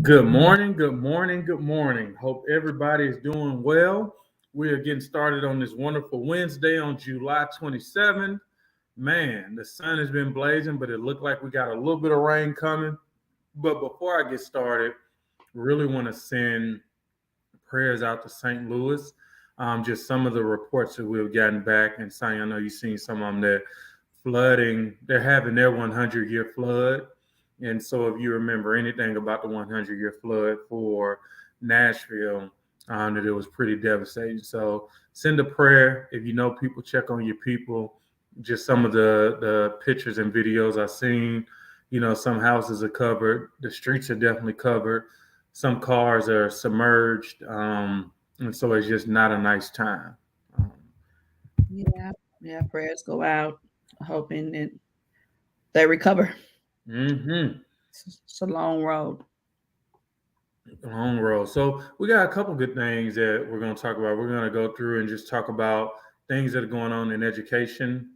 Good morning, good morning, good morning. Hope everybody is doing well. We are getting started on this wonderful Wednesday on July 27th. Man, the sun has been blazing, but it looked like we got a little bit of rain coming. But before I get started, really want to send prayers out to St. Louis. Just some of the reports that we've gotten back, and saying, I know you've seen some of them that flooding, they're having their 100-year flood. And so, if you remember anything about the 100-year flood for Nashville, that it was pretty devastating. So, send a prayer. If you know people, check on your people. Just some of the pictures and videos I've seen, some houses are covered, the streets are definitely covered, some cars are submerged, and so it's just not a nice time. Um, Yeah, yeah. Prayers go out, hoping that they recover. mhm. It's a long road. Long road. So we got a couple good things that we're going to talk about. We're going to go through and just talk about things that are going on in education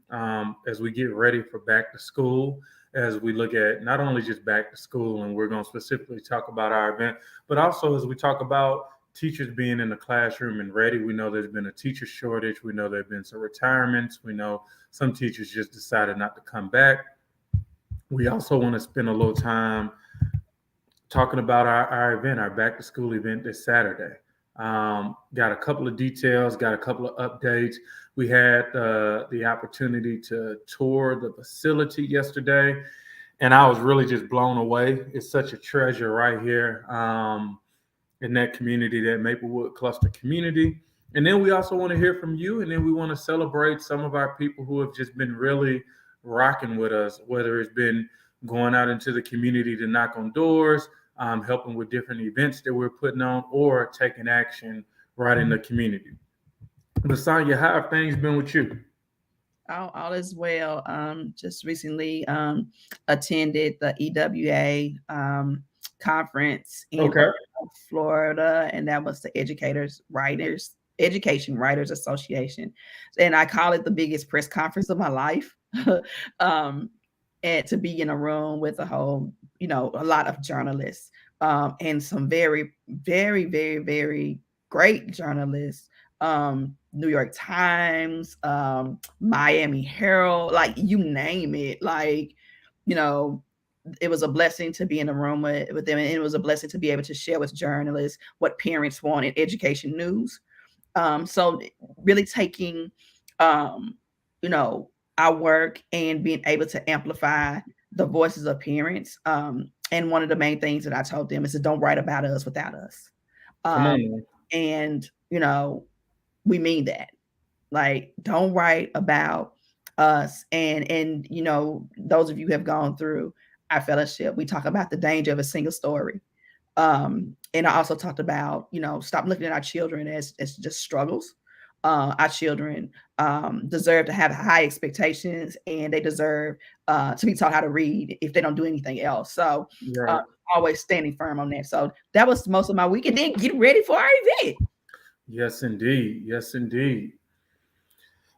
as we get ready for back to school. As we look at not only just back to school, and we're going to specifically talk about our event, but also as we talk about teachers being in the classroom and ready. We know there's been a teacher shortage. We know there have been some retirements. We know some teachers just decided not to come back. We also want to spend a little time talking about our event, our back to school event this Saturday. Got a couple of details, got a couple of updates. We had the opportunity to tour the facility yesterday, and I was really just blown away. It's such a treasure right here in that community, that Maplewood cluster community. And then we also want to hear from you, and then we want to celebrate some of our people who have just been really rocking with us, whether it's been going out into the community to knock on doors, helping with different events that we're putting on, or taking action right in the community. Lasagna, how have things been with you? All is well. Just recently attended the EWA conference in Okay. Florida, and that was the Education Writers Association, and I call it the biggest press conference of my life. um, and to be in a room with a lot of journalists, and some very, very, very, very great journalists. New York Times, Miami Herald, like you name it. Like, you know, it was a blessing to be in a room with them, and it was a blessing to be able to share with journalists what parents want in education news. So really taking, um, you know, our work and being able to amplify the voices of parents. And one of the main things that I told them is to don't write about us without us. Come Um, on. and we mean that. Like, don't write about us. And those of you who have gone through our fellowship, we talk about the danger of a single story. And I also talked about, stop looking at our children as just struggles. Our children deserve to have high expectations, and they deserve to be taught how to read if they don't do anything else. So, uh, Right. always standing firm on that. So that was most of my week, and then get ready for our event. Yes, indeed. Yes, indeed.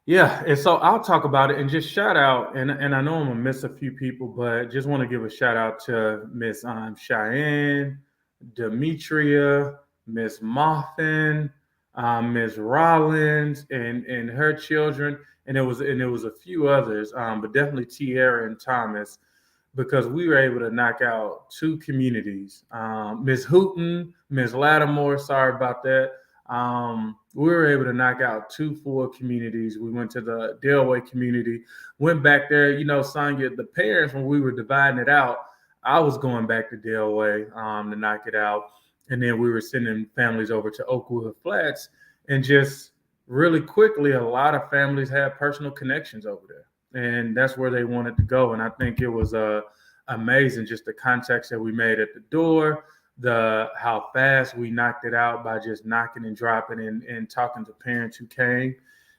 Yeah, and so I'll talk about it and just shout out, and I know I'm gonna miss a few people, but just want to give a shout out to Miss Cheyenne, Demetria, Miss Moffin, Miss Rollins, and her children, and it was a few others, but definitely Tierra and Thomas, because we were able to knock out two communities. Miss Hooten, Miss Lattimore, sorry about that. We were able to knock out two full communities. We went to the Delaware community, went back there. Sonya, the parents, when we were dividing it out, I was going back to Delaware to knock it out. And then we were sending families over to Oakwood Flats. And just really quickly, a lot of families had personal connections over there. And that's where they wanted to go. And I think it was amazing, just the context that we made at the door, the how fast we knocked it out by just knocking and dropping and talking to parents who came.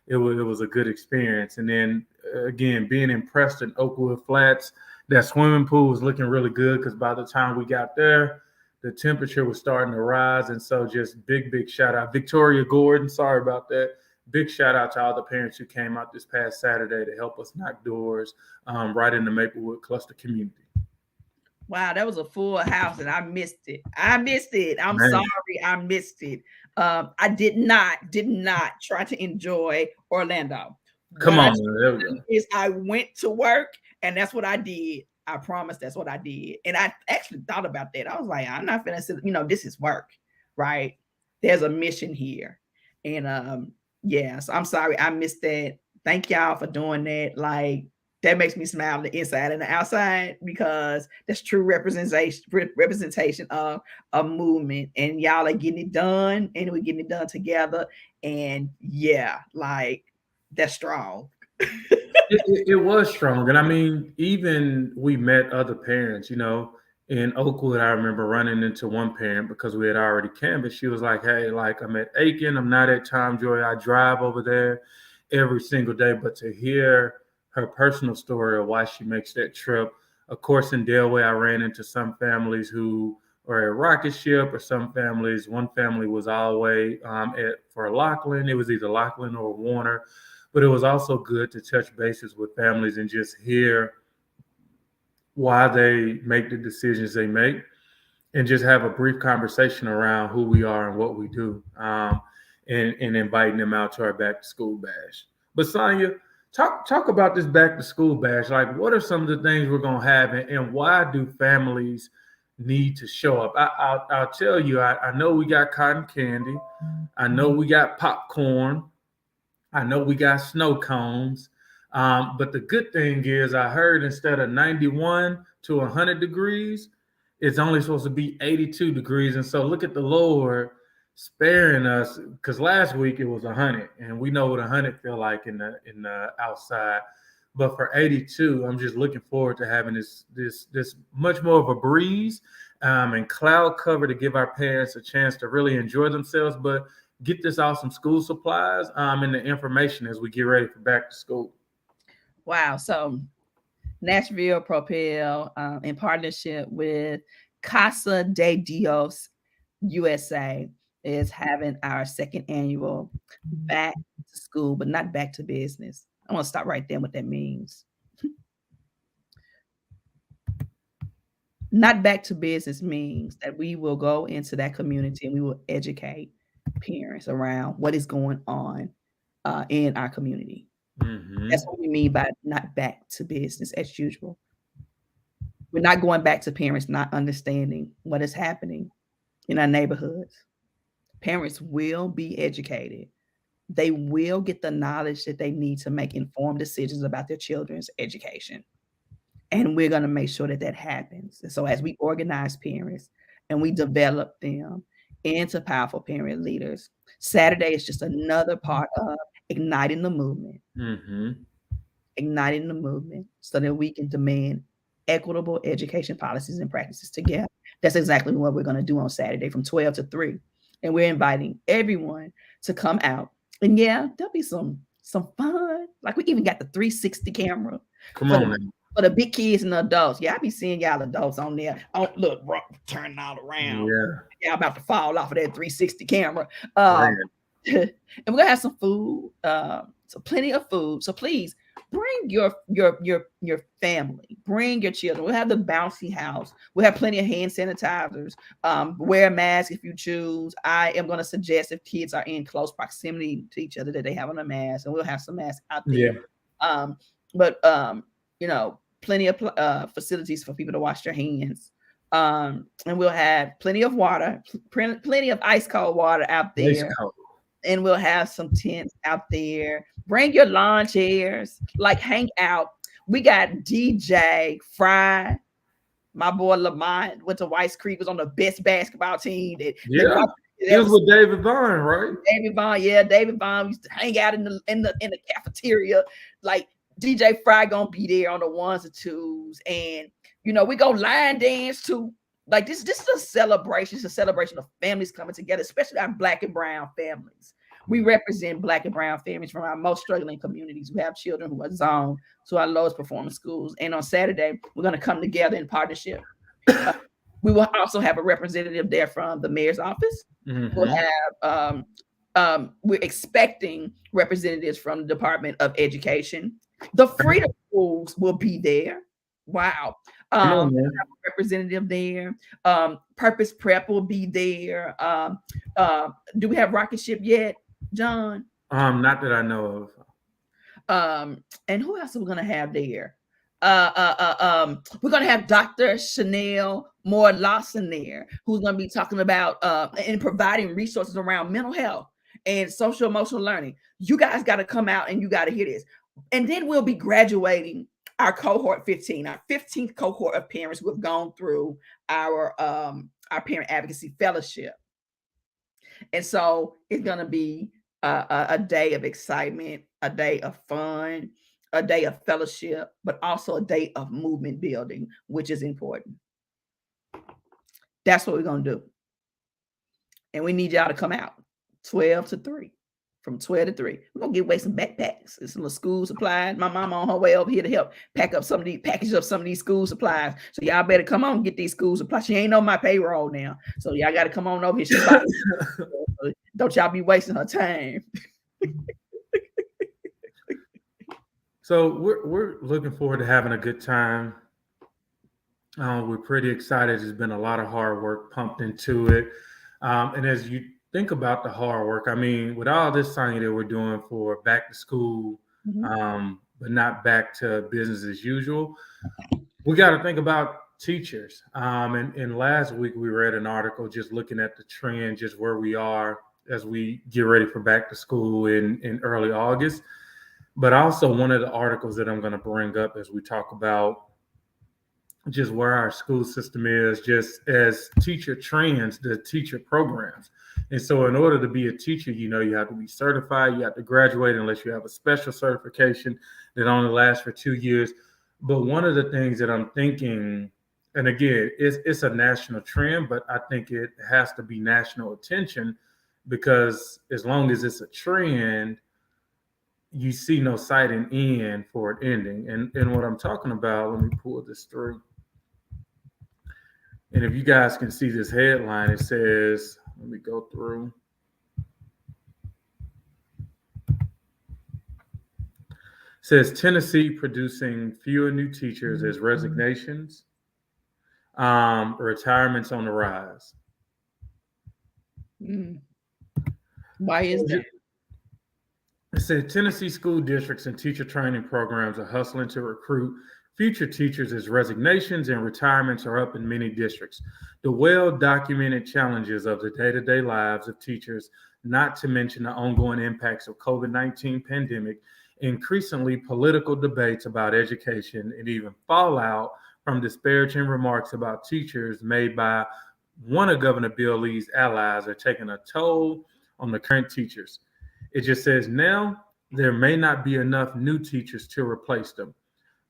It was a good experience. And then again, being impressed in Oakwood Flats, that swimming pool was looking really good because by the time we got there, the temperature was starting to rise. And so just big shout out. Victoria Gordon, sorry about that. Big shout out to all the parents who came out this past Saturday to help us knock doors right in the Maplewood cluster community. Wow, that was a full house and I missed it. I missed it. I'm Man, sorry, I missed it. I did not try to enjoy Orlando. come What I on, man. There we go. is I went to work and that's what I did. I promise that's what I did. And I actually thought about that. I was like, I'm not gonna sit, this is work, right? There's a mission here. And yeah, so I'm sorry I missed that. Thank y'all for doing that. Like that makes me smile on the inside and the outside because that's true representation of a movement. And y'all are getting it done and we're getting it done together. And yeah, like that's strong. It was strong, and I mean, even we met other parents. In Oakwood, I remember running into one parent because we had already canvassed. She was like, "Hey, like I'm at Aiken. I'm not at Time Joy. I drive over there every single day." But to hear her personal story of why she makes that trip, of course, in Delaware, I ran into some families who are at Rocket Ship, or some families. One family was all the way at for Lachlan. It was either Lachlan or Warner, but it was also good to touch bases with families and just hear why they make the decisions they make, and just have a brief conversation around who we are and what we do, and inviting them out to our back to school bash. But Sonia, talk about this back to school bash. Like, what are some of the things we're gonna have, and why do families need to show up? I'll tell you. I know we got cotton candy. I know we got popcorn. I know we got snow cones. But the good thing is, I heard instead of 91 to 100 degrees, it's only supposed to be 82 degrees. And so look at the Lord sparing us, because last week it was 100, and we know what 100 feel like in the outside. But for 82, I'm just looking forward to having this much more of a breeze, and cloud cover to give our parents a chance to really enjoy themselves, but get this awesome school supplies, and the information as we get ready for back to school. Wow. So Nashville Propel, in partnership with Casa de Dios USA, is having our second annual back to school, but not back to business. I want to stop right there what that means. Not back to business means that we will go into that community and we will educate parents around what is going on in our community. Mm-hmm. That's what we mean by not back to business as usual. We're not going back to parents not understanding what is happening in our neighborhoods. Parents will be educated. They will get the knowledge that they need to make informed decisions about their children's education. And we're going to make sure that that happens. And so, as we organize parents and we develop them into powerful parent leaders, Saturday is just another part of igniting the movement, Mm-hmm. igniting the movement so that we can demand equitable education policies and practices together. That's exactly what we're going to do on Saturday from 12 to 3. And we're inviting everyone to come out. And yeah, there'll be some fun. Like we even got the 360 camera Come for the on now. for the big kids and the adults. Yeah, I be seeing y'all adults on there. Oh, look, bro, turning all around. Yeah. Y'all about to fall off of that 360 camera. Um, Man. and we're gonna have some food, so plenty of food. So please bring your family, bring your children. We'll have the bouncy house. We'll have plenty of hand sanitizers. Wear a mask if you choose. I am gonna suggest if kids are in close proximity to each other that they have on a mask, and we'll have some masks out there. Yeah. But plenty of facilities for people to wash their hands. And we'll have plenty of water, plenty of ice cold water out Nice there, coat. and we'll have some tents out there. Bring your lawn chairs, like hang out. We got DJ Fry, my boy Lamont went to White Creek, was on the best basketball team Yeah. It was with David Vaughn, right? David Vaughn. Yeah, David Vaughn used to hang out in the cafeteria. Like DJ Fry gonna be there on the ones and twos, and we go line dance too. Like this is a celebration. It's a celebration of families coming together, especially our Black and brown families. We represent Black and brown families from our most struggling communities. We have children who are zoned to our lowest performing schools. And on Saturday, we're going to come together in partnership. We will also have a representative there from the mayor's office. Mm-hmm. We'll have we're expecting representatives from the Department of Education. The Freedom Schools will be there. Wow. Yeah, Um, man. representative there. Purpose Prep will be there. Do we have Rocket Ship yet, John? Not that I know And who else are we gonna have there? We're gonna have Dr. Chanel Moore Lawson there, who's gonna be talking about and providing resources around mental health and social emotional learning. You guys got to come out and you got to hear this. And then we'll be graduating our cohort 15, our 15th cohort of parents who have gone through our parent advocacy fellowship. And so it's going to be a day of excitement, a day of fun, a day of fellowship, but also a day of movement building, which is important. That's what we're going to do. And we need y'all to come out 12 to 3. From 12 to 3. We're going to give away some backpacks and some little school supplies. My mama on her way over here to help package up some of these school supplies. So y'all better come on and get these school supplies. She ain't on my payroll now. So y'all got to come on over here. Don't y'all be wasting her time. So we're looking forward to having a good time. We're pretty excited. There's been a lot of hard work pumped into it. And as you think about the hard work, I mean, with all this signing that we're doing for back to school, but not back to business as usual, we got to think about teachers. And last week we read an article just looking at the trend, just where we are as we get ready for back to school in early August. But also one of the articles that I'm going to bring up as we talk about just where our school system is, just as teacher trends, the teacher programs. And so in order to be a teacher, you have to be certified, you have to graduate unless you have a special certification that only lasts for 2 years. But one of the things that I'm thinking, and again, it's a national trend, but I think it has to be national attention, because as long as it's a trend, you see no sight and end for it ending. And what I'm talking about, let me pull this through. And if you guys can see this headline, it says, let me go through. It says Tennessee producing fewer new teachers as resignations, retirements on the rise. Why is that? It said Tennessee school districts and teacher training programs are hustling to recruit future teachers as resignations and retirements are up in many districts. The well-documented challenges of the day-to-day lives of teachers, not to mention the ongoing impacts of COVID-19 pandemic, increasingly political debates about education, and even fallout from disparaging remarks about teachers made by one of Governor Bill Lee's allies, are taking a toll on the current teachers. It just says now there may not be enough new teachers to replace them,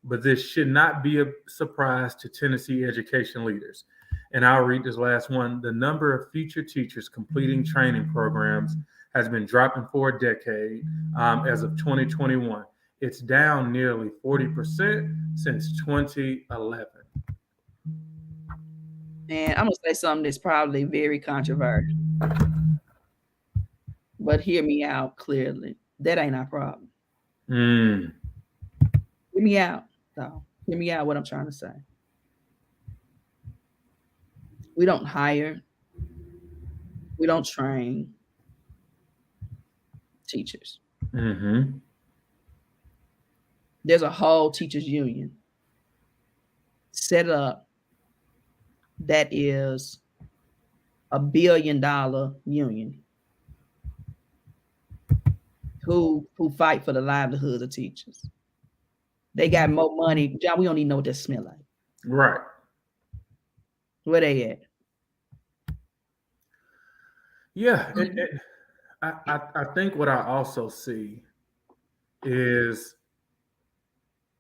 but this should not be a surprise to Tennessee education leaders. And I'll read this last one. The number of future teachers completing training programs has been dropping for a decade as of 2021. It's down nearly 40% since 2011. And I'm going to say something that's probably very controversial. But hear me out clearly. That ain't our problem. Hear me out, though. Hear me out what I'm trying to say. We don't hire. We don't train teachers. There's a whole teachers union set up that is $1 billion union who fight for the livelihoods of teachers. They got more money. John, we don't even know what that smell like. Right. Where they at? Yeah. I think what I also see is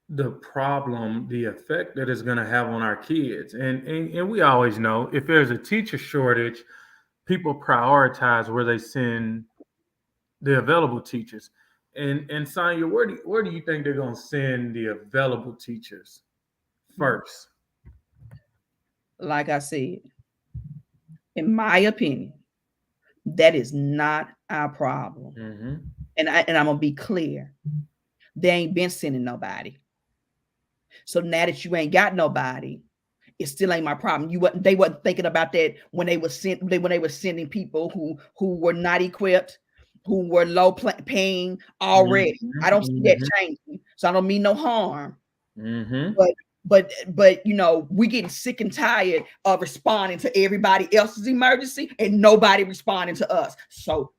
the problem, the effect that it's going to have on our kids. And we always know if there's a teacher shortage, people prioritize where they send the available teachers. And Sonia, where do you think they're going to send the available teachers first? Like I said, in my opinion, that is not our problem. And I'm gonna be clear. They ain't been sending nobody. So now that you ain't got nobody, it still ain't my problem. They wasn't thinking about that when they were sending people who were not equipped, who were low paying already. I don't see that changing. So I don't mean no harm. But we getting sick and tired of responding to everybody else's emergency and nobody responding to us. So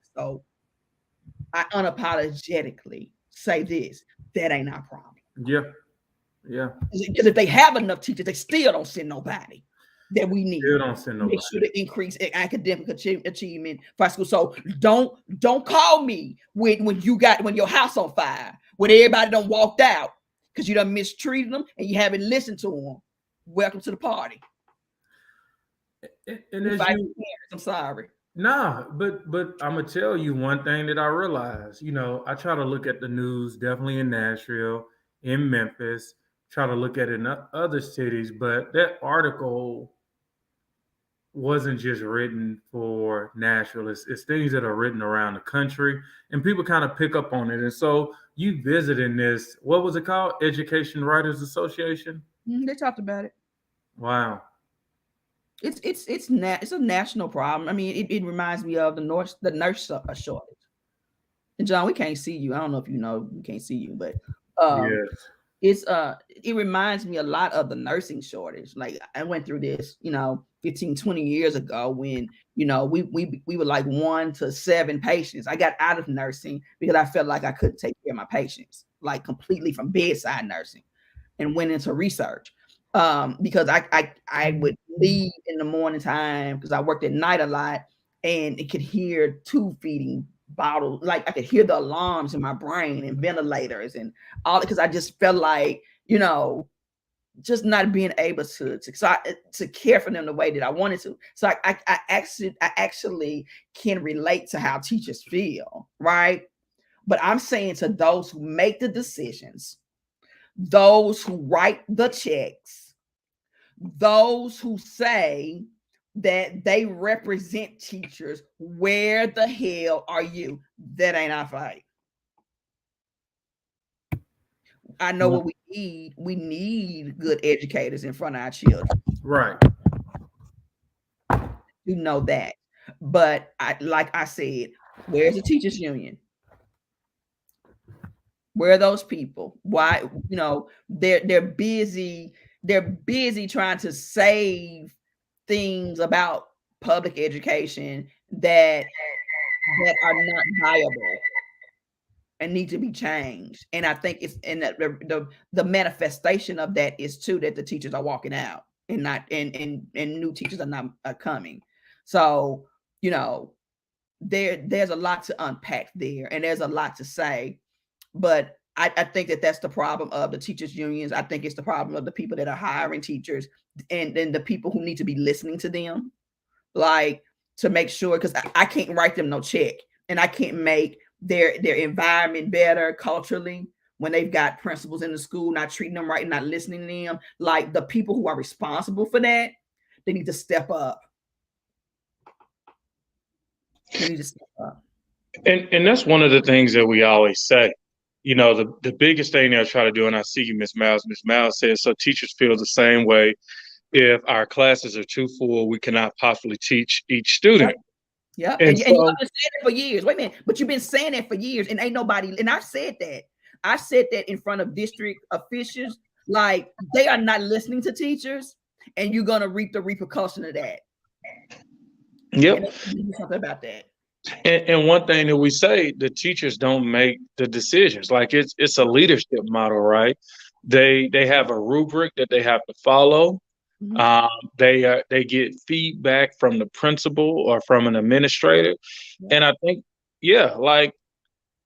I unapologetically say this: that ain't our problem. Yeah. Because if they have enough teachers, they still don't send nobody that we need. Still don't send nobody. Make sure to increase academic achievement for school. So don't call me when your house on fire, when everybody done walked out because you done mistreated them and you haven't listened to them. Welcome to the party. And as you, I'm sorry. Nah, but I'm gonna tell you one thing that I realized. I try to look at the news, definitely in Nashville, in Memphis, try to look at it in other cities, but that article wasn't just written for Nashville. It's things that are written around the country, and people kind of pick up on it. And so you visiting this, what was it called? Education Writers Association? They talked about it. Wow. It's a national problem. I mean, it reminds me of the nurse shortage. And John, we can't see you. I don't know if you know, we can't see you, but yes. It reminds me a lot of the nursing shortage. Like I went through this, 15, 20 years ago when, we were like 1 to 7 patients. I got out of nursing because I felt like I couldn't take care of my patients, like completely from bedside nursing, and went into research. Because I would leave in the morning time because I worked at night a lot, and it could hear tube feeding bottles. Like I could hear the alarms in my brain and ventilators and all, because I just felt like, just not being able to care for them the way that I wanted to. So I actually can relate to how teachers feel, right? But I'm saying to those who make the decisions, those who write the checks, those who say that they represent teachers, where the hell are you? That ain't our fight. I know what we need. We need good educators in front of our children. Right. You know that. But like I said, where's the teachers union? Where are those people? Why, they're busy trying to save things about public education that are not viable and need to be changed. And I think it's in the manifestation of that is too that the teachers are walking out and not and new teachers are not coming. So there's a lot to unpack there, and there's a lot to say. But I think that's the problem of the teachers unions. I think it's the problem of the people that are hiring teachers, and then the people who need to be listening to them, like to make sure, because I can't write them no check, and I can't make their environment better culturally when they've got principals in the school not treating them right, not listening to them. Like the people who are responsible for that, they need to step up. They need to step up. And that's one of the things that we always say. The biggest thing they'll try to do, and I see you, Ms. Miles. Ms. Miles says, so teachers feel the same way. If our classes are too full, we cannot possibly teach each student. Yeah. And you've been saying it for years. Wait a minute. But you've been saying that for years, and ain't nobody, and I've said that. I said that in front of district officials, like they are not listening to teachers, and you're going to reap the repercussion of that. Yep. Do something about that. And one thing that we say, the teachers don't make the decisions. Like it's a leadership model, right? They have a rubric that they have to follow. Mm-hmm. They get feedback from the principal or from an administrator. Yeah. And I think, like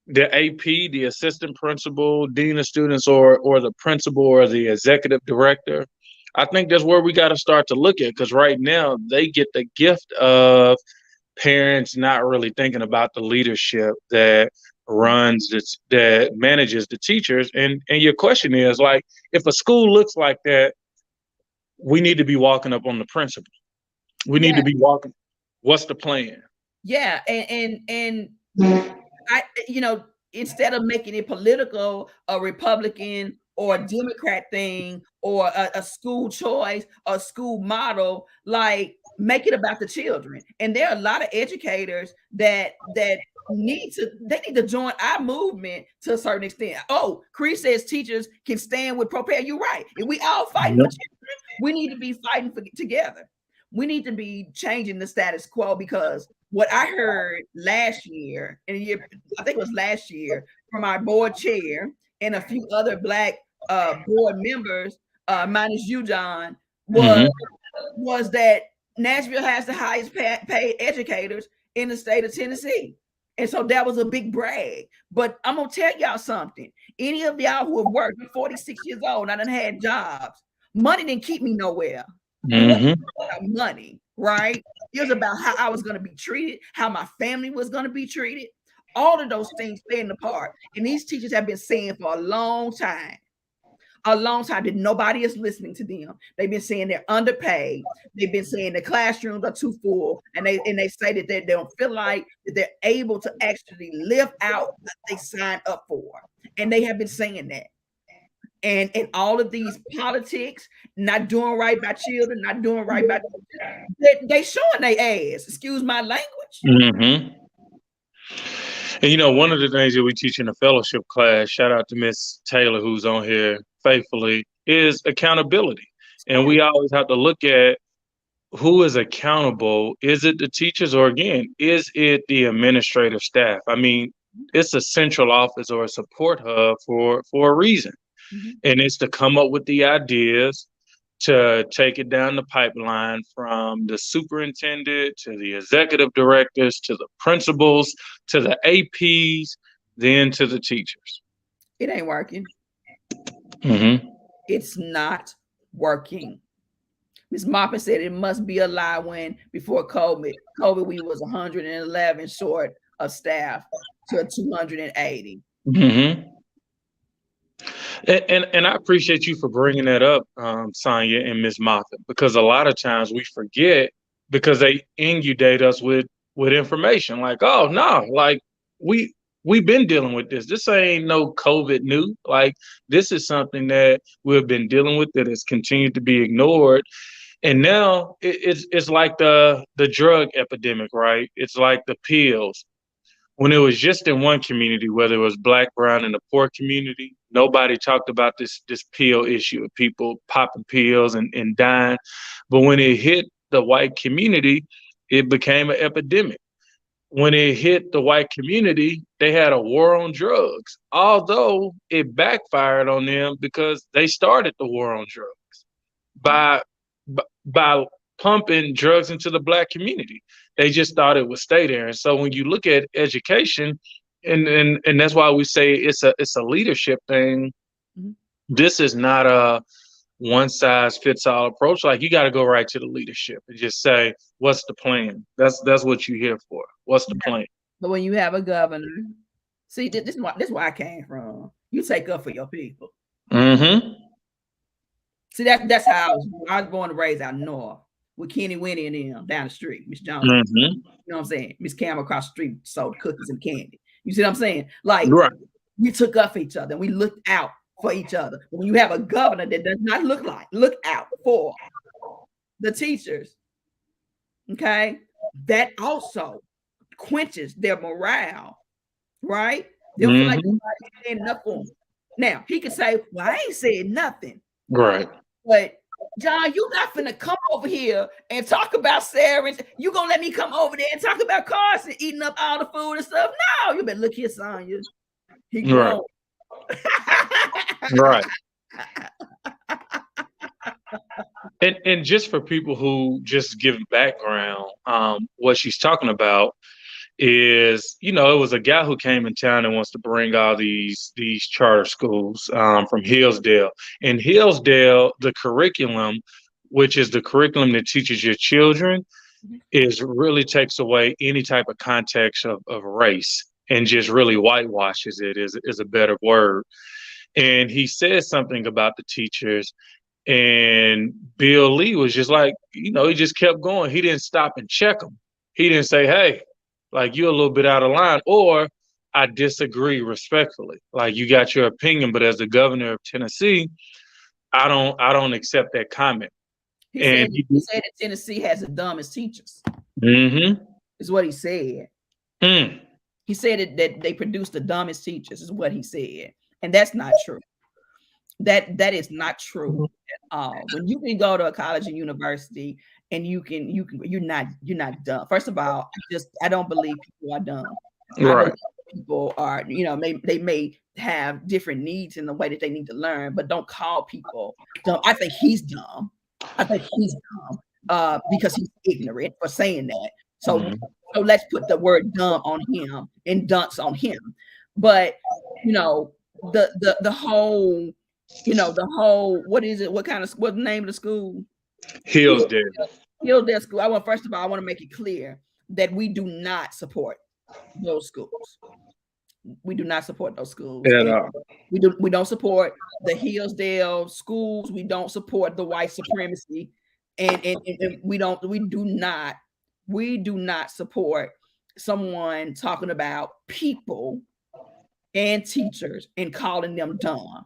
the AP, the assistant principal, dean of students, or the principal or the executive director, I think that's where we got to start to look at, because right now they get the gift of parents not really thinking about the leadership that that manages the teachers. And your question is, like, if a school looks like that, we need to be walking up on the principal. We need to be walking. What's the plan? Yeah. And I, instead of making it political, a Republican or a Democrat thing or a school choice, a school model, like make it about the children. And there are a lot of educators that need to join our movement to a certain extent. Oh, Chris says teachers can stand with prepare. You're right. If we all fighting for children, we need to be fighting for together. We need to be changing the status quo, because what I heard last year, and I think it was last year, from our board chair and a few other Black board members, minus you, John, was that Nashville has the highest paid educators in the state of Tennessee. And so that was a big brag. But I'm going to tell y'all something. Any of y'all who have worked, I'm 46 years old, and I done had jobs. Money didn't keep me nowhere. It wasn't about money, right? It was about how I was going to be treated, how my family was going to be treated. All of those things playing a part. And these teachers have been saying for a long time that nobody is listening to them. They've been saying they're underpaid. They've been saying the classrooms are too full, and they say that they don't feel like that they're able to actually live out what they signed up for. And they have been saying that. And all of these politics, not doing right by children, not doing right by they showing their ass. Excuse my language. And one of the things that we teach in the fellowship class, shout out to Miss Taylor, who's on here faithfully, is accountability. And we always have to look at who is accountable. Is it the teachers, or again, is it the administrative staff? I mean, it's a central office or a support hub for a reason. And it's to come up with the ideas, to take it down the pipeline from the superintendent to the executive directors to the principals to the APs, then to the teachers. It ain't working. It's not working. Ms. Moppet said it must be a lie when before COVID we was 111 short of staff to 280. And I appreciate you for bringing that up, Sonia and Ms. Moffat, because a lot of times we forget, because they inundate us with information like, oh no, like we've been dealing with this. This ain't no COVID new. Like, this is something that we've been dealing with that has continued to be ignored. And now it's like the drug epidemic, right? It's like the pills. When it was just in one community, whether it was Black, brown, and the poor community, nobody talked about this pill issue of people popping pills and dying. But when it hit the white community, it became an epidemic. When it hit the white community, they had a war on drugs, although it backfired on them because they started the war on drugs by pumping drugs into the Black community. They just thought it would stay there. And so when you look at education, and that's why we say it's a leadership thing. This is not a one size fits all approach. Like, you got to go right to the leadership and just say, what's the plan? That's what you're here for. What's the plan? But when you have a governor, see, this is where I came from. You take up for your people. See, that's how I was born and raised out north with Kenny Winnie and them down the street, Miss Johnson. You know what I'm saying? Miss Campbell across the street sold cookies and candy. You see what I'm saying? Like, we took up for each other and we looked out for each other. But when you have a governor that does not look out for the teachers, okay, that also quenches their morale, right? They don't feel like nobody's saying enough for them. Now, he could say, well, I ain't saying nothing. Right. But John, you not finna come over here and talk about Sarah. You gonna let me come over there and talk about Carson eating up all the food and stuff? No, you better look here, Sonya. He grown. Right. And just for people who just give background, what she's talking about is, it was a guy who came in town and wants to bring all these charter schools from Hillsdale. In Hillsdale, the curriculum, which is the curriculum that teaches your children, is really takes away any type of context of race and just really whitewashes it is a better word. And he said something about the teachers, and Bill Lee was just like, he just kept going. He didn't stop and check them. He didn't say, hey, like, you're a little bit out of line, or I disagree respectfully. Like, you got your opinion, but as the governor of Tennessee, I don't accept that comment. He And said that Tennessee has the dumbest teachers. mm-hmm. Is what he said. Mm. He said that they produce the dumbest teachers, is what he said. And that's not true. That is not true at all. When you can go to a college and university and you're not dumb. First of all, I don't believe people are dumb. I Right. believe people are, they may have different needs in the way that they need to learn, but don't call people dumb. I think he's dumb. I think he's dumb because he's ignorant for saying that. So let's put the word dumb on him and dunce on him. But the whole, what is it? What the name of the school? Hillsdale. Hillsdale School. First of all, I want to make it clear that we do not support those schools. We do not support those schools. We don't support the Hillsdale schools. We don't support the white supremacy, and we do not support someone talking about people and teachers and calling them dumb.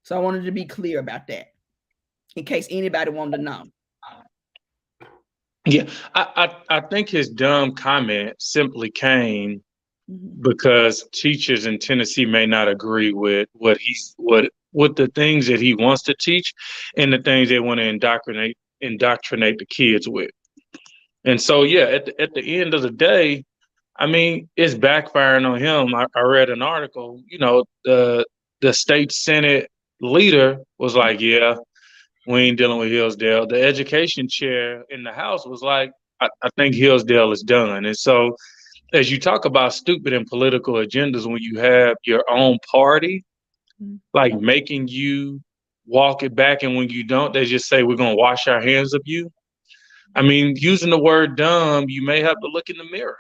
So I wanted to be clear about that, in case anybody wanted to know. Yeah, I think his dumb comment simply came because teachers in Tennessee may not agree with what the things that he wants to teach and the things they want to indoctrinate the kids with. And so, yeah, at the end of the day, I mean, it's backfiring on him. I read an article, the state Senate leader was like, yeah, we ain't dealing with Hillsdale. The education chair in the House was like, I think Hillsdale is done. And so, as you talk about stupid and political agendas, when you have your own party, like making you walk it back, and when you don't, they just say, we're going to wash our hands of you. I mean, using the word dumb, you may have to look in the mirror.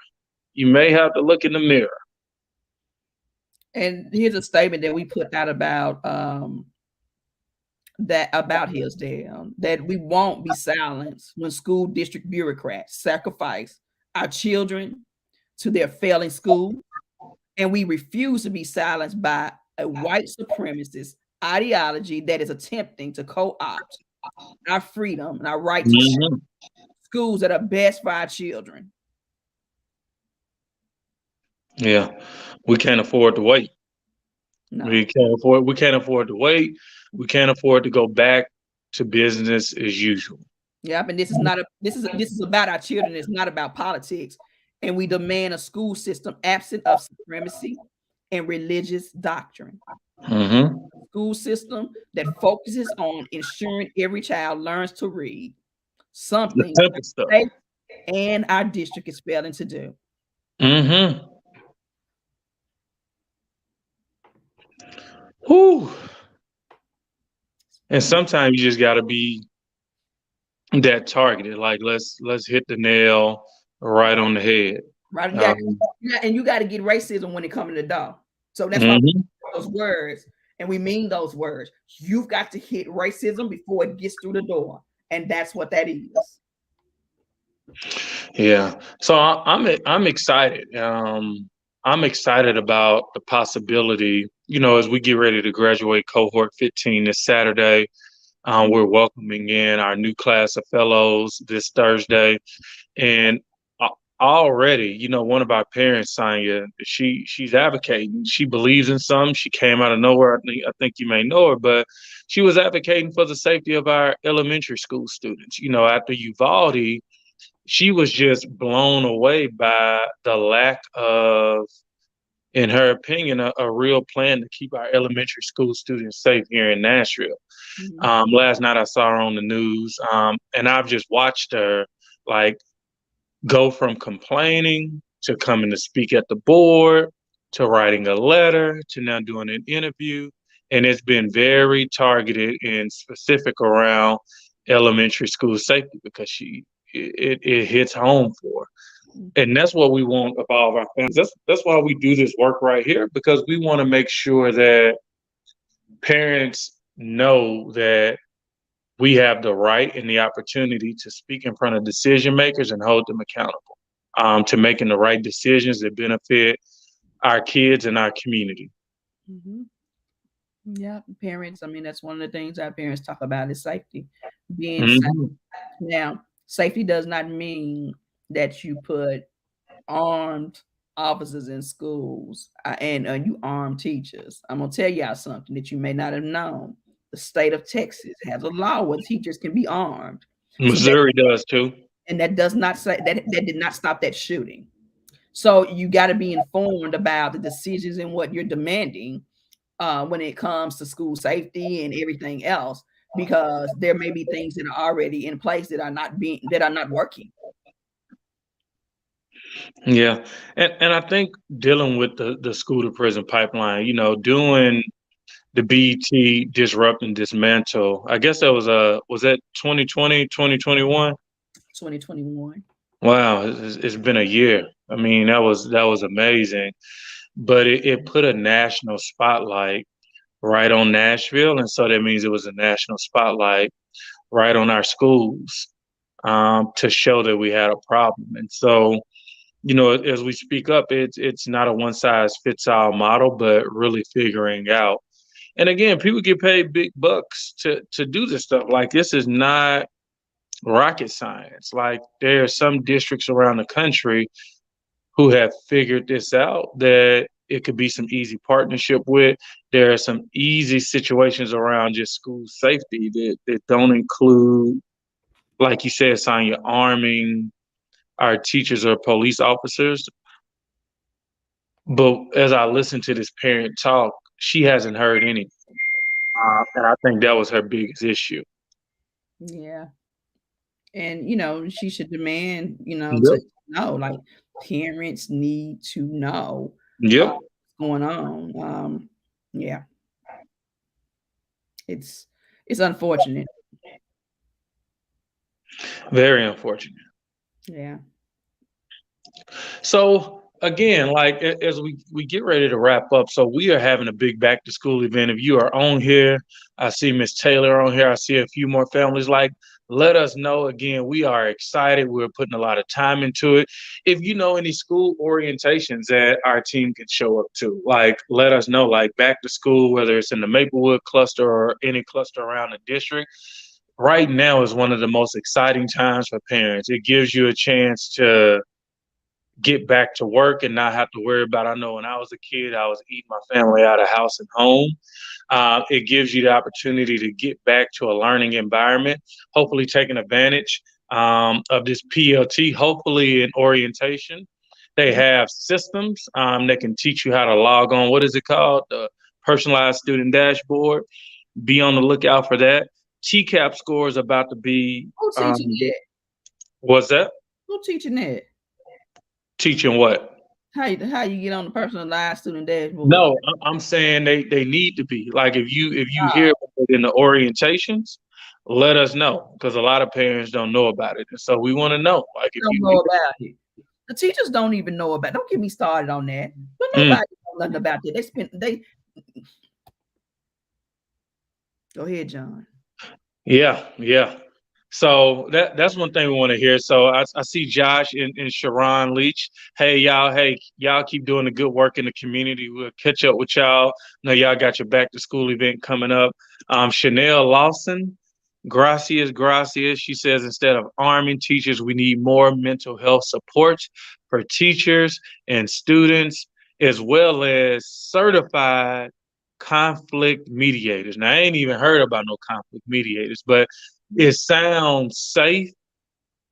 And here's a statement that we put out about Hillsdale, that we won't be silenced when school district bureaucrats sacrifice our children to their failing school, and we refuse to be silenced by a white supremacist ideology that is attempting to co-opt our freedom and our right to choose schools that are best for our children. Yeah, we can't afford to wait. No. We can't afford to wait. We can't afford to go back to business as usual. Yep, and this is about our children. It's not about politics. And we demand a school system absent of supremacy and religious doctrine. School system that focuses on ensuring every child learns to read, something they and our district is failing to do. Whew. And sometimes you just got to be that targeted. Like, let's hit the nail right on the head. Right, and you got to get racism when it comes to the door. So that's why we those words, and we mean those words. You've got to hit racism before it gets through the door, and that's what that is. Yeah. So I'm excited. I'm excited about the possibility. As we get ready to graduate cohort 15 this Saturday, we're welcoming in our new class of fellows this Thursday, and already, one of our parents, Sonia, she's advocating. She believes in some. She came out of nowhere. I think you may know her, but she was advocating for the safety of our elementary school students. After Uvalde, she was just blown away by the lack of, in her opinion, a real plan to keep our elementary school students safe here in Nashville. Last night I saw her on the news, and I've just watched her go from complaining to coming to speak at the board to writing a letter to now doing an interview. And it's been very targeted and specific around elementary school safety because it hits home for her. And that's what we want of all of our families. That's why we do this work right here, because we want to make sure that parents know that we have the right and the opportunity to speak in front of decision makers and hold them accountable to making the right decisions that benefit our kids and our community. Mm-hmm. Yeah, parents. I mean, that's one of the things our parents talk about is safety, being safe. Mhm. Now, safety does not mean that you put armed officers in schools and you arm teachers. I'm gonna tell y'all something that you may not have known. The state of Texas has a law where teachers can be armed. So that Missouri does too. and that does not say that did not stop that shooting. So you got to be informed about the decisions and what you're demanding when it comes to school safety and everything else, because there may be things that are already in place that are not working. Yeah. And I think dealing with the school to prison pipeline, doing the BET disrupt and dismantle. I guess that was that 2020, 2021? 2021. Wow, it's been a year. I mean, that was amazing. But it put a national spotlight right on Nashville, and so that means it was a national spotlight right on our schools, to show that we had a problem. And so, as we speak up, it's not a one size fits all model, but really figuring out. And again, people get paid big bucks to do this stuff. Like, this is not rocket science. Like, there are some districts around the country who have figured this out, that it could be some easy partnership with. There are some easy situations around just school safety that don't include, like you said, Sonya, arming our teachers or police officers. But as I listen to this parent talk, she hasn't heard any. And I think that was her biggest issue. Yeah. And she should demand, Yep. to know, like, parents need to know Yep. what's going on. Yeah, it's unfortunate. Very unfortunate. Yeah. So again, like, as we get ready to wrap up, so we are having a big back to school event. If you are on here, I see Miss Taylor on here. I see a few more families. Like, let us know. Again, we are excited. We're putting a lot of time into it. If you know any school orientations that our team can show up to, like, let us know. Like, back to school, whether it's in the Maplewood cluster or any cluster around the district. Right now is one of the most exciting times for parents. It gives you a chance to get back to work and not have to worry about. I know when I was a kid, I was eating my family out of house and home. It gives you the opportunity to get back to a learning environment, hopefully taking advantage of this PLT, hopefully in orientation. They have systems that can teach you how to log on. What is it called? The personalized student dashboard. Be on the lookout for that. TCAP score is about to be. Who teaching that? What's that? Who teaching that? Teaching what? How you get on the personalized student dashboard? No, I'm saying they need to be. Like, if you hear about it in the orientations, let us know, because a lot of parents don't know about it, and so we want to know. Like, if Don't you know about it. The teachers don't even know about it. Don't get me started on that. But nobody knows nothing about that. They go ahead, John. Yeah. So that's one thing we want to hear. So I see Josh and Sharon Leach. Hey y'all keep doing the good work in the community. We'll catch up with y'all. Know y'all got your back to school event coming up. Chanel Lawson, gracias. She says, instead of arming teachers, we need more mental health support for teachers and students, as well as certified conflict mediators. Now, I ain't even heard about no conflict mediators, but it sounds safe,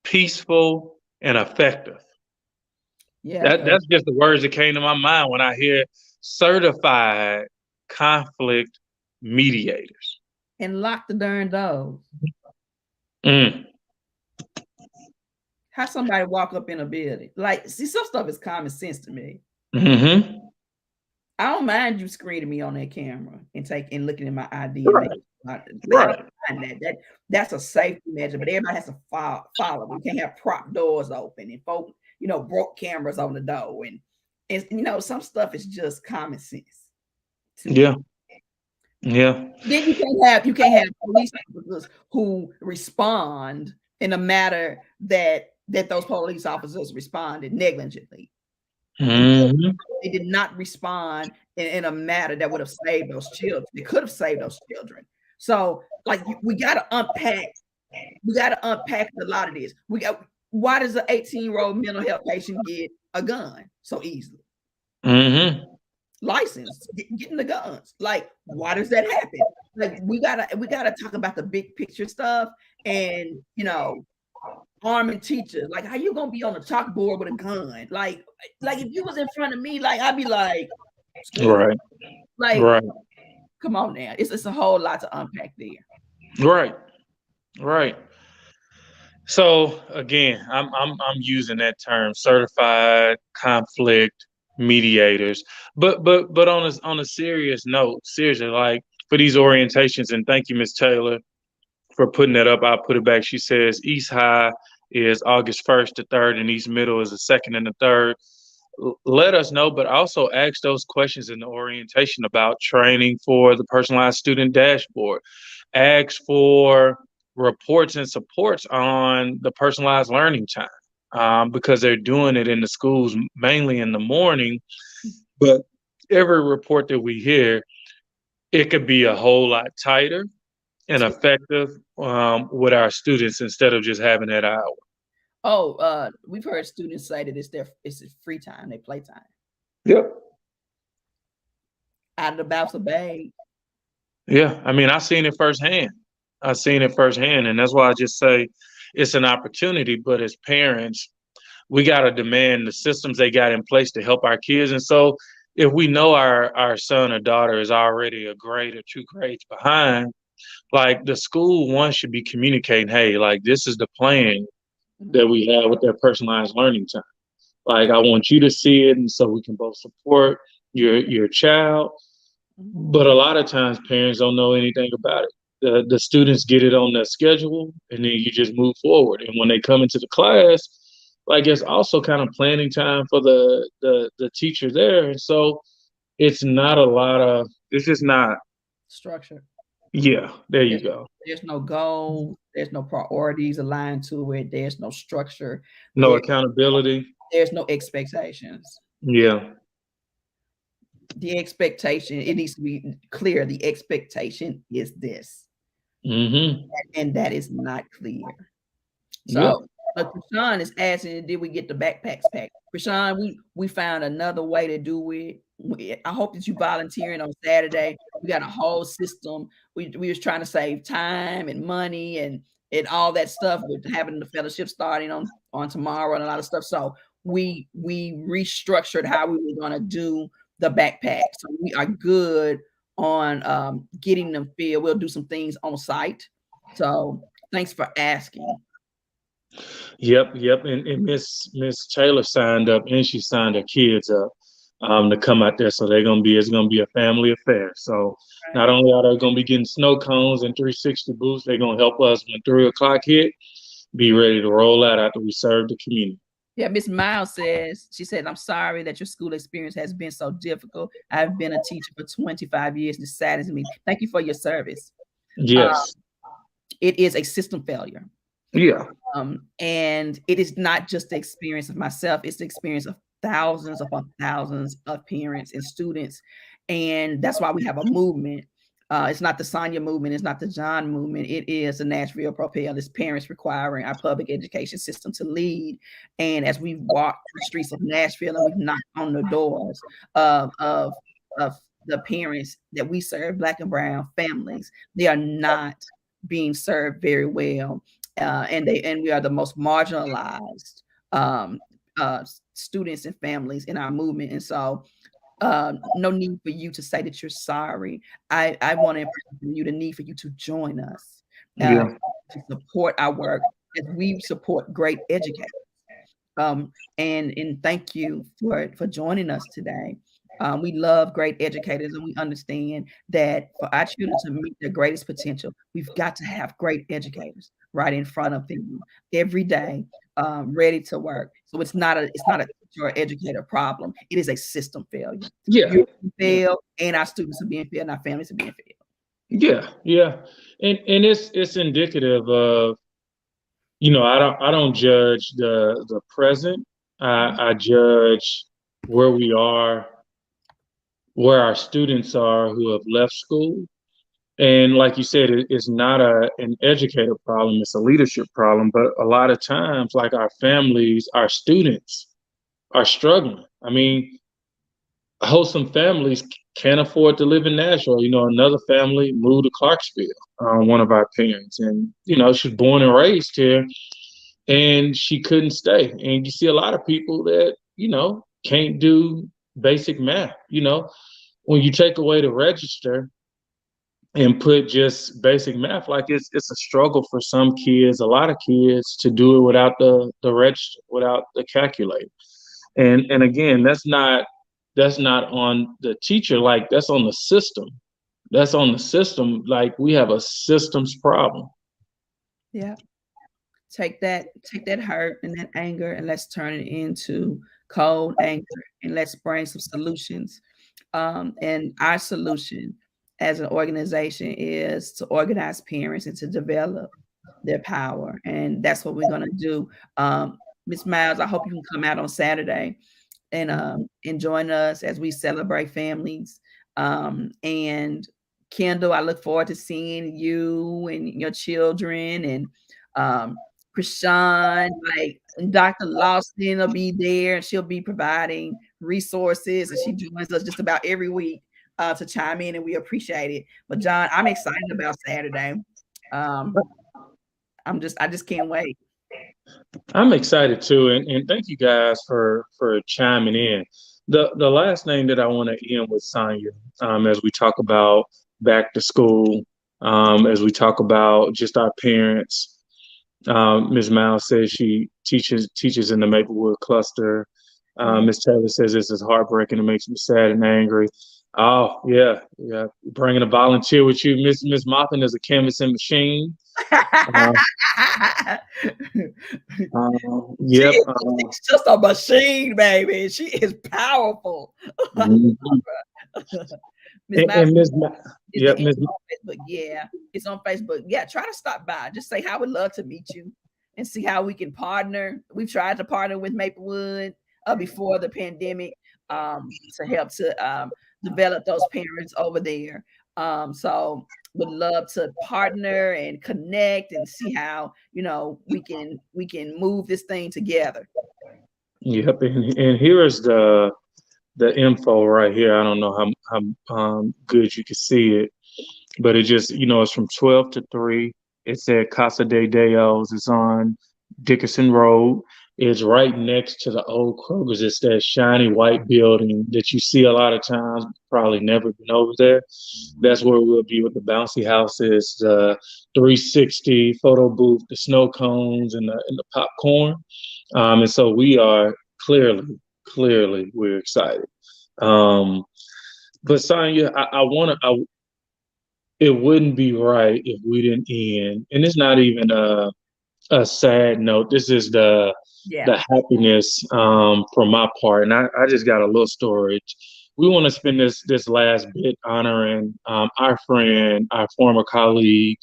peaceful, and effective. Yeah, That's just the words that came to my mind when I hear certified conflict mediators. and lock the darn doors. Mm. How somebody walk up in a building? Like, see, some stuff is common sense to me. Mm-hmm. I don't mind you screening me on that camera and looking at my ID. Right. I Right. don't mind that. That's a safety measure, but everybody has to follow. We can't have prop doors open and folk, broke cameras on the door, and some stuff is just common sense to me. Yeah. Then you can't have police officers who respond in a matter that those police officers responded negligently. Mm-hmm. They did not respond in a manner that would have saved those children. It could have saved those children. So, like, we got to unpack. We got to unpack a lot of this. Why does an 18-year-old mental health patient get a gun so easily? Mm-hmm. License, getting the guns. Like, why does that happen? Like, we gotta talk about the big picture stuff, and arming teachers. Like, how you gonna be on the chalkboard with a gun? Like if you was in front of me, like, I'd be like, Right. like, Right. come on now. It's a whole lot to unpack there. Right. Right. So again, I'm using that term, certified conflict mediators. But on a serious note, seriously, like for these orientations, and thank you, Miss Taylor, for putting that up. I'll put it back. She says East High is August 1st to 3rd, and East Middle is the 2nd and the 3rd. Let us know, but also ask those questions in the orientation about training for the personalized student dashboard. Ask for reports and supports on the personalized learning time, because they're doing it in the schools mainly in the morning. But every report that we hear, it could be a whole lot tighter and effective with our students instead of just having that hour. Oh, we've heard students say that it's free time, their playtime. Yep. Out of the Bouts of Bay. Yeah, I mean, I've seen it firsthand, and that's why I just say it's an opportunity. But as parents, we got to demand the systems they got in place to help our kids. And so, if we know our son or daughter is already a grade or 2 grades behind, like the school one should be communicating, hey, like this is the plan that we have with their personalized learning time. Like I want you to see it, and so we can both support your child. But a lot of times parents don't know anything about it. The students get it on their schedule, and then you just move forward. And when they come into the class, like it's also kind of planning time for the teacher there. And so it's not a lot of, it's just not. Structure. Yeah, there you go. There's no goal. There's no priorities aligned to it. There's no structure. No accountability. There's no expectations. Yeah. The expectation, it needs to be clear. The expectation is this. Mm-hmm. And that is not clear. So, Krishan is asking, did we get the backpacks packed? Krishan, we found another way to do it. I hope that you volunteering on Saturday. We got a whole system. We was trying to save time and money and all that stuff with having the fellowship starting on tomorrow and a lot of stuff. So we restructured how we were going to do the backpack. So we are good on getting them filled. We'll do some things on site. So thanks for asking. Yep. And Miss Taylor signed up, and she signed her kids up to come out there. So it's gonna be a family affair. So not only are they gonna be getting snow cones and 360 boots, they're gonna help us when 3 o'clock hit, be ready to roll out after we serve the community. Yeah, Miss Miles she said, I'm sorry that your school experience has been so difficult. I've been a teacher for 25 years. This saddens me. Thank you for your service. Yes. It is a system failure. Yeah. And it is not just the experience of myself, it's the experience of thousands upon thousands of parents and students. And that's why we have a movement. It's not the Sonia movement, it's not the John movement. It is the Nashville Propel. It's parents requiring our public education system to lead. And as we walk the streets of Nashville and we've knocked on the doors of the parents that we serve, Black and brown families, they are not being served very well. And we are the most marginalized students and families in our movement. And so no need for you to say that you're sorry. I want to impress on you the need for you to join us to support our work as we support great educators. And thank you for joining us today. We love great educators, and we understand that for our children to meet their greatest potential, we've got to have great educators right in front of them every day, ready to work. So it's not a teacher or educator problem. It is a system failure. Yeah. You're failed, and our students are being failed, and our families are being failed. Yeah. And it's indicative of, I don't judge the present. I judge where we are, where our students are who have left school. And like you said, it's not an educator problem, it's a leadership problem. But a lot of times, like our families, our students are struggling. I mean, wholesome families can't afford to live in Nashville. Another family moved to Clarksville, one of our parents. And, she's born and raised here and she couldn't stay. And you see a lot of people that, can't do basic math. When you take away the register and put just basic math, like it's a struggle for some kids, a lot of kids, to do it without the register, without the calculator. And again, that's not on the teacher, like that's on the system. That's on the system. Like we have a systems problem. Yeah. Take that hurt and that anger and let's turn it into cold anger and let's bring some solutions. And our solution as an organization is to organize parents and to develop their power. And that's what we're going to do. Ms. Miles, I hope you can come out on Saturday and join us as we celebrate families. And Kendall, I look forward to seeing you and your children and Krishan, like Dr. Lawson will be there and she'll be providing resources and she joins us just about every week to chime in and we appreciate it. But John, I'm excited about Saturday. I just can't wait. I'm excited too, and thank you guys for chiming in. The last thing that I want to end with, Sonya, as we talk about back to school, as we talk about just our parents. Ms. Miles says she teaches in the Maplewood cluster. Ms. Taylor says this is heartbreaking. It makes me sad and angry. Oh yeah, yeah. Bringing a volunteer with you, Miss Moffin, is a canvassing machine. Uh, yep. She's just a machine, baby. She is powerful. Mhm. Miss And Ms. Yep, Ms. On Facebook. Yeah, it's on Facebook. Yeah, try to stop by. Just say, I would love to meet you and see how we can partner. We've tried to partner with Maplewood before the pandemic to help to develop those parents over there. So would love to partner and connect and see how we can move this thing together. Yep, and here is the info right here. I don't know how good you can see it, but it just it's from 12 to 3. It said Casa de Deos. It's on Dickerson Road. It's right next to the old Kroger's. It's that shiny white building that you see a lot of times. Probably never been over there. That's where we'll be with the bouncy houses, the 360 photo booth, the snow cones, and the popcorn. And so we are clearly we're excited. But Sonya, it wouldn't be right if we didn't end. And it's not even a sad note. This is the happiness from my part. And I just got a little story. We want to spend this last bit honoring our friend, our former colleague,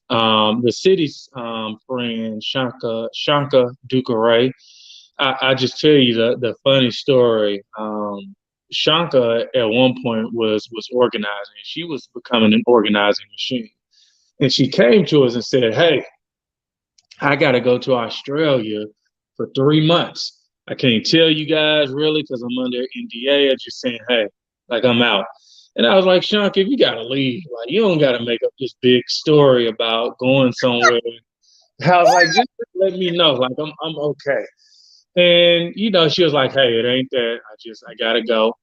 the city's friend, Shanka Ducaray. I just tell you the funny story. Shanka at one point was organizing. She was becoming an organizing machine. And she came to us and said, "Hey, I got to go to Australia for 3 months. I can't tell you guys really because I'm under NDA. I'm just saying, hey, like I'm out." And I was like, "Shanka, if you got to leave, like you don't got to make up this big story about going somewhere." I was like, just let me know. Like I'm okay. And she was like, "Hey, it ain't that. I gotta go."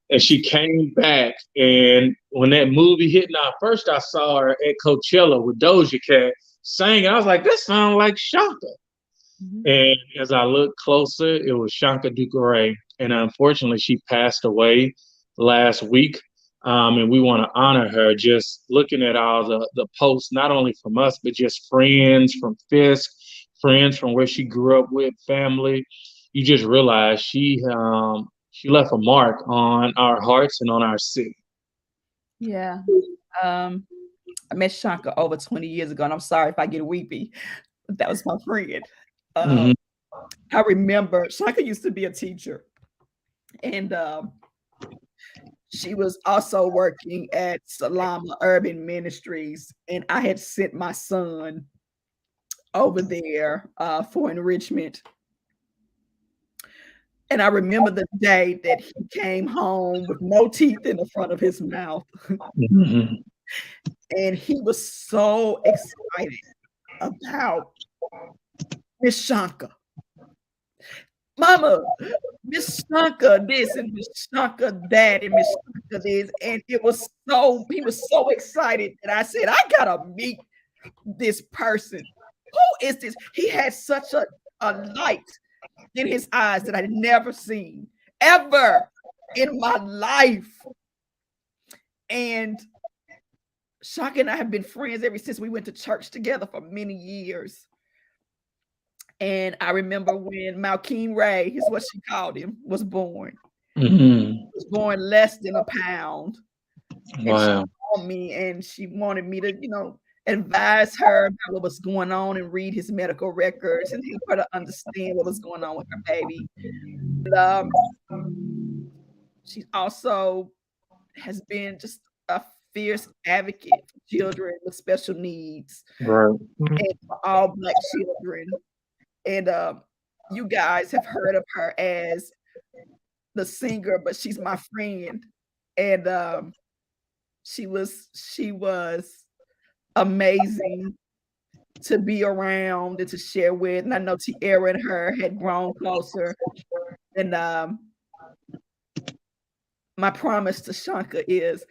And she came back, and when that movie hit, now first I saw her at Coachella with Doja Cat singing. I was like, "This sounds like Shanka." Mm-hmm. And as I looked closer, it was Shanka Ducaray, and unfortunately, she passed away last week. And we want to honor her. Just looking at all the posts, not only from us, but just friends from Fisk, friends from where she grew up with, family. You just realize she left a mark on our hearts and on our city. Yeah. I met Shanka over 20 years ago, and I'm sorry if I get weepy, but that was my friend. I remember Shanka used to be a teacher, And she was also working at Salama Urban Ministries, and I had sent my son over there for enrichment. And I remember the day that he came home with no teeth in the front of his mouth. Mm-hmm. And he was so excited about Miss Shanka. Mama, Miss Shanka this and Miss Shanka that and Miss Shanka this. And he was so excited that I said, I gotta meet this person. Who is this? He had such a light in his eyes that I'd never seen ever in my life. And Shaka and I have been friends ever since we went to church together for many years. And I remember when Malkeem Ray, is what she called him, was born. Mm-hmm. He was born less than a pound. Wow. And she called me and she wanted me to, advise her about what was going on and read his medical records and help her to understand what was going on with her baby. But, she also has been just a fierce advocate for children with special needs, Right. and for all Black children. And you guys have heard of her as the singer, but she's my friend. And she was amazing to be around and to share with. And I know Tierra and her had grown closer. And my promise to Shanka is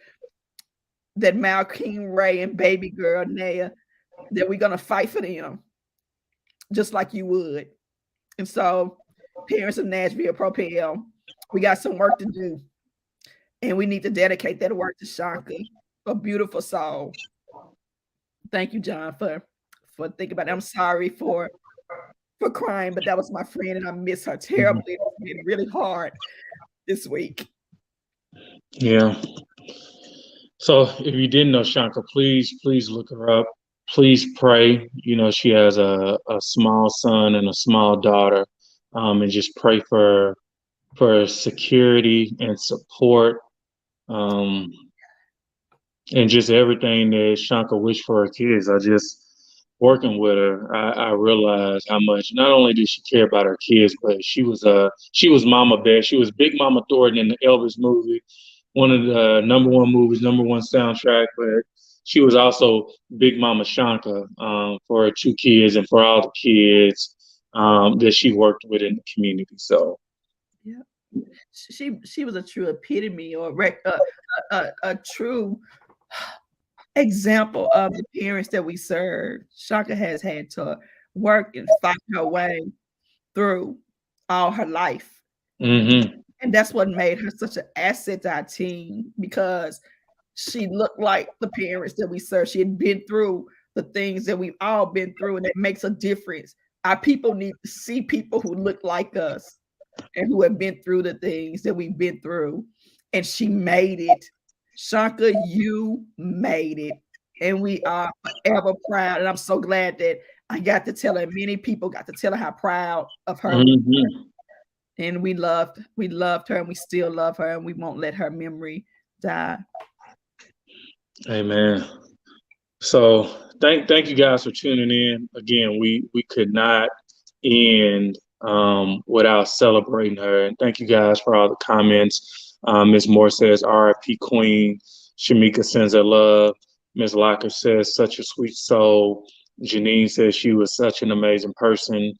that Malkeem Ray and baby girl Naya, that we're gonna fight for them, just like you would. And so, parents of Nashville Propel, we got some work to do, and we need to dedicate that work to Shanka, a beautiful soul. Thank you, John, for thinking about it. I'm sorry for crying, but that was my friend, and I miss her terribly. It's been really hard this week. Yeah. So if you didn't know Shanka, please look her up. Please pray. She has a small son and a small daughter, and just pray for security and support, and just everything that Shanka wished for her kids. I just working with her, I realized how much not only did she care about her kids, but she was Mama Bear. She was Big Mama Thornton in the Elvis movie, one of the number one movies, number one soundtrack. But she was also Big Mama Shanka for her two kids and for all the kids that she worked with in the community. So, yeah, she was a true epitome or a true example of the parents that we serve. Shaka has had to work and fight her way through all her life. mm-hmm. And that's what made her such an asset to our team, because she looked like the parents that we serve. She had been through the things that we've all been through, and it makes a difference. Our people need to see people who look like us and who have been through the things that we've been through. And she made it. Shanka, you made it. And we are forever proud. And I'm so glad that I got to tell her, many people got to tell her how proud of her. Mm-hmm. And we loved her, and we still love her, and we won't let her memory die. Amen. So thank you guys for tuning in. Again, we could not end without celebrating her. And thank you guys for all the comments. Ms. Moore says, RIP Queen. Shamika sends her love. Ms. Locker says, such a sweet soul. Janine says she was such an amazing person.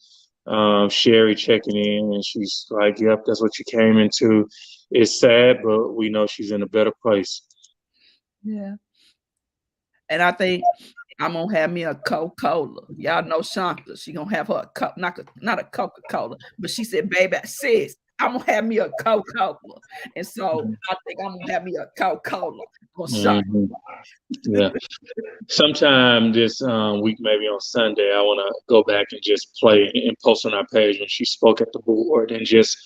Sherry checking in, and she's like, yep, that's what you came into. It's sad, but we know she's in a better place. Yeah. And I think I'm gonna have me a Coca-Cola. Y'all know Shanta. She gonna have her a cup, not a Coca-Cola, but she said, baby, sis, I'm gonna have me a Coca-Cola. And so I think I'm gonna have me a Coca-Cola on Shanta. Mm-hmm. Yeah. Sometime this week, maybe on Sunday, I want to go back and just play and post on our page when she spoke at the board, and just,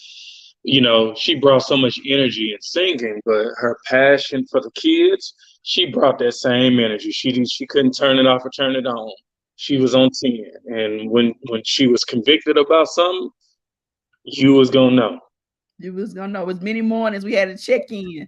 she brought so much energy in singing, but her passion for the kids, she brought that same energy. She couldn't turn it off or turn it on. She was on 10. And when she was convicted about something, you was gonna know. You was gonna know. It was many mornings we had to check in,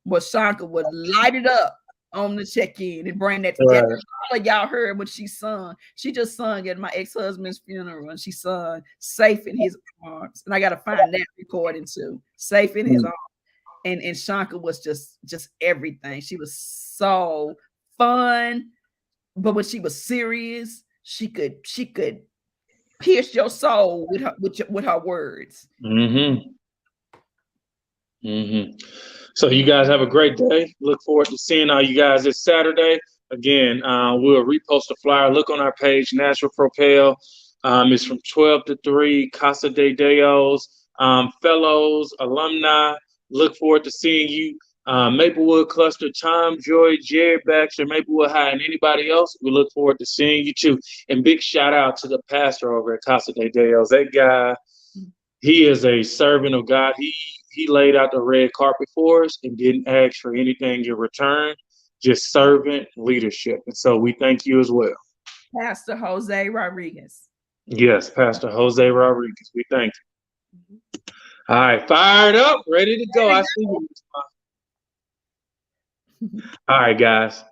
but Shanka would light it up on the check-in and bring that. Right. All of y'all heard what she sung. She just sung at my ex-husband's funeral, and she sung "Safe in His Arms." And I gotta find that recording too. "Safe in His Arms." And Shanka was just everything. She was so fun, but when she was serious, she could pierce your soul with her words. Mm-hmm. Mm-hmm. So you guys have a great day. Look forward to seeing all you guys this Saturday. Again, we'll repost the flyer. Look on our page, Natural Propel. It's from 12 to 3, Casa de Deos. Fellows, alumni, look forward to seeing you. Maplewood Cluster, Tom, Joy, Jared Baxter, Maplewood High, and anybody else, we look forward to seeing you too. And big shout out to the pastor over at Casa de Deos. That guy, he is a servant of God. He laid out the red carpet for us and didn't ask for anything in return, just servant leadership. And so we thank you as well. Pastor Jose Rodriguez. Yes, Pastor Jose Rodriguez. We thank you. All right, fired up, ready to go. I see you. All right, guys.